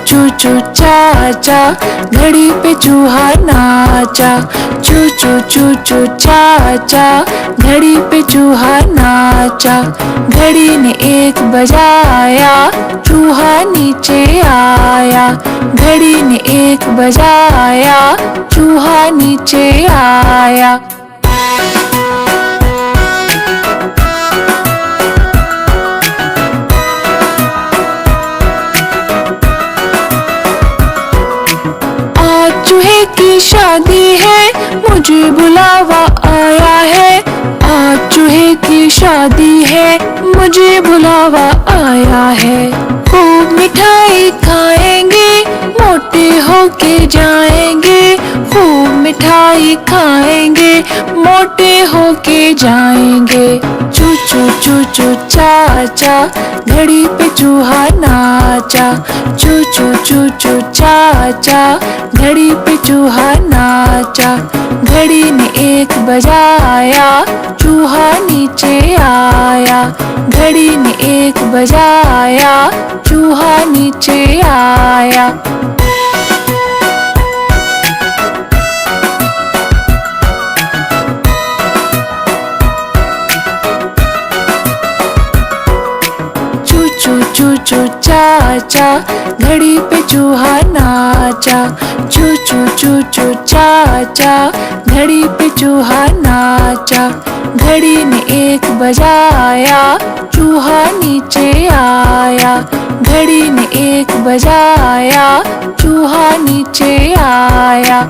चू चू चाचा, घड़ी पे चूहा नाचा। चू चू चू चू चाचा, घड़ी पे चूहा नाचा। घड़ी ने एक बजाया, चूहा नीचे आया। घड़ी ने एक बजाया, चूहा नीचे आया। चूहे की शादी है, मुझे बुलावा आया है। आज चूहे की शादी है, मुझे बुलावा आया है। खूब मिठाई खाएंगे, मोटे होके जाएंगे। खूब मिठाई खाएंगे, मोटे होके जाएंगे। चू चू चू चू चाचा, घड़ी पे चूहा नाचा। चू चू चू चू चाचा, घड़ी पे चूहा नाचा। घड़ी ने एक बजाया, चूहा नीचे आया। घड़ी ने एक बजाया, चूहा नीचे आया। चू चू चू चाचा, घड़ी पे चूहा नाचा। चू चू चू चू चाचा, घड़ी पे चूहा नाचा। घड़ी ने एक बजाया, चूहा नीचे आया। घड़ी ने एक बजाया, चूहा नीचे आया।